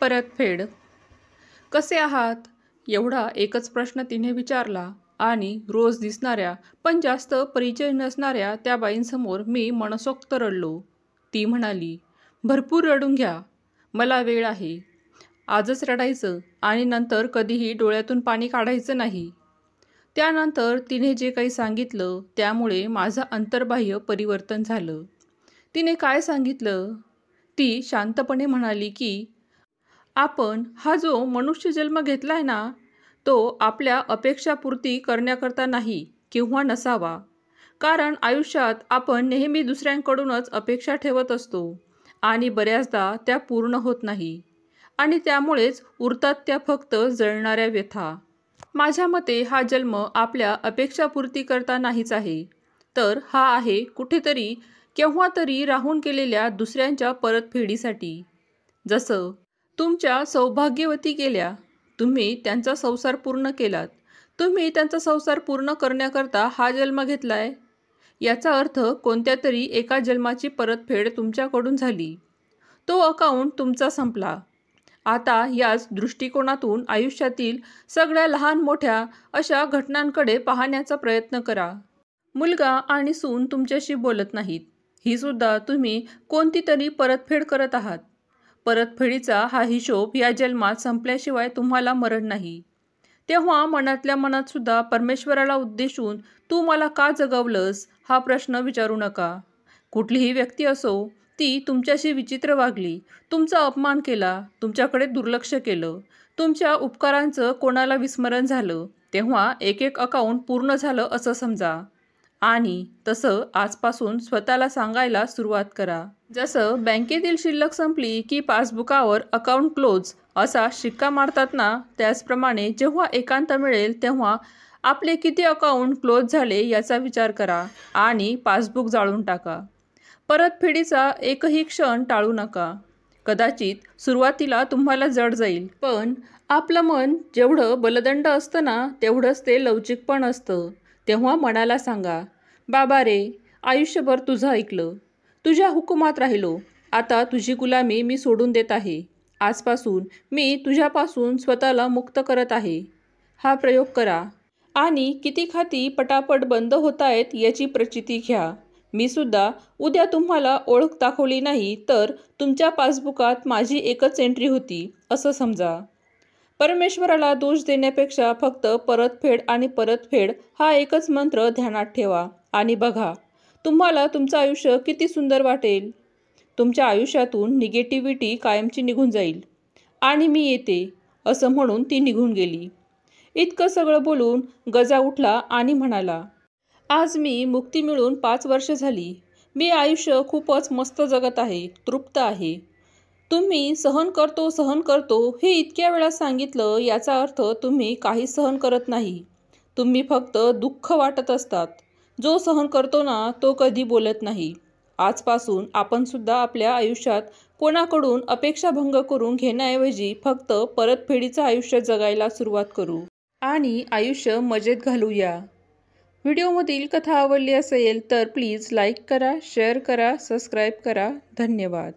परतफेड. कसे आहात? एवढा एकच प्रश्न तिने विचारला आणि रोज दिसणाऱ्या पण जास्त परिचय नसणाऱ्या त्या बाईंसमोर मी मनसोक्त रडलो. ती म्हणाली, भरपूर रडून घ्या, मला वेळ आहे. आजच रडायचं आणि नंतर कधीही डोळ्यातून पाणी काढायचं नाही. त्यानंतर तिने जे काही सांगितलं त्यामुळे माझं अंतर्बाह्य परिवर्तन झालं. तिने काय सांगितलं? ती शांतपणे म्हणाली की आपण हा जो मनुष्य जन्म घेतलाय ना, तो आपल्या अपेक्षापूर्ती करण्याकरता नाही किंवा नसावा. कारण आयुष्यात आपण नेहमी दुसऱ्यांकडूनच अपेक्षा ठेवत असतो आणि बऱ्याचदा त्या पूर्ण होत नाही आणि त्यामुळेच उरतात त्या फक्त जळणाऱ्या व्यथा. माझ्या मते हा जन्म आपल्या अपेक्षापूर्ती करता नाहीच आहे, तर हा आहे कुठेतरी केव्हा तरी राहून गेलेल्या दुसऱ्यांच्या परतफेडीसाठी. जसं तुमच्या सौभाग्यवती गेल्या, तुम्ही त्यांचा संसार पूर्ण केलात. तुम्ही त्यांचा संसार पूर्ण करण्याकरता हा जन्म घेतलाय. याचा अर्थ कोणत्या तरी एका जन्माची परतफेड तुमच्याकडून झाली. तो अकाउंट तुमचा संपला. आता याच दृष्टिकोनातून आयुष्यातील सगळ्या लहान मोठ्या अशा घटनांकडे पाहण्याचा प्रयत्न करा. मुलगा आणि सून तुमच्याशी बोलत नाहीत, ही सुद्धा तुम्ही कोणती तरी परतफेड करत आहात. परतफेडीचा हा हिशोब या जन्मात संपल्याशिवाय तुम्हाला मरण नाही. तेव्हा मनातल्या मनात सुद्धा परमेश्वराला उद्देशून तू मला का जगवलंस हा प्रश्न विचारू नका. कुठलीही व्यक्ती असो, ती तुमच्याशी विचित्र वागली, तुमचा अपमान केला, तुमच्याकडे दुर्लक्ष केलं, तुमच्या उपकारांचं कोणाला विस्मरण झालं, तेव्हा एक एक अकाउंट पूर्ण झालं असं समजा. आणि तसं आजपासून स्वतःला सांगायला सुरुवात करा. जसं बँकेतील शिल्लक संपली की पासबुकावर अकाउंट क्लोज असा शिक्का मारतात ना, त्याचप्रमाणे जेव्हा एकांत मिळेल तेव्हा आपले किती अकाउंट क्लोज झाले याचा विचार करा आणि पासबुक जाळून टाका. परतफेडीचा एकही क्षण टाळू नका. कदाचित सुरुवातीला तुम्हाला जड जाईल, पण आपलं मन जेवढं बलदंड असतं ना, तेवढंच ते लवचिक पण असतं. तेव्हा मनाला सांगा, बाबा रे, आयुष्यभर तुझं ऐकलं, तुझ्या हुकुमात राहिलो, आता तुझी गुलामी मी सोडून देत आहे. आजपासून मी तुझ्यापासून स्वतःला मुक्त करत आहे. हा प्रयोग करा आणि किती खाती पटापट बंद होतायत याची प्रचिती घ्या. मी सुद्धा उद्या तुम्हाला ओळख दाखवली नाही तर तुमच्या पासबुकात माझी एकच एंट्री होती असं समजा. परमेश्वराला दोष देण्यापेक्षा फक्त परतफेड आणि परतफेड हा एकच मंत्र ध्यानात ठेवा आणि बघा, तुम्हाला तुमचं आयुष्य किती सुंदर वाटेल. तुमच्या आयुष्यातून निगेटिव्हिटी कायमची निघून जाईल. आणि मी येते असं म्हणून ती निघून गेली. इतकं सगळं बोलून गजा उठला आणि म्हणाला, आज मी मुक्ती मिळून 5 वर्ष झाली. मी आयुष्य खूपच मस्त जगत आहे, तृप्त आहे. तुम्ही सहन करतो हे इतक्या वेळा सांगितलं याचा अर्थ तुम्ही काही सहन करत नाही. तुम्ही फक्त दुःख वाटत असतात. जो सहन करतो ना, तो कधी बोलत नाही. आजपासून आपण सुद्धा आपल्या आयुष्यात कोणाकडून अपेक्षाभंग करून घेण्याऐवजी फक्त परतफेडीचं आयुष्य जगायला सुरुवात करू आणि आयुष्य मजेत घालूया. व्हिडिओमधील कथा आवडली असेल तर प्लीज लाईक करा, शेअर करा, सबस्क्राईब करा. धन्यवाद.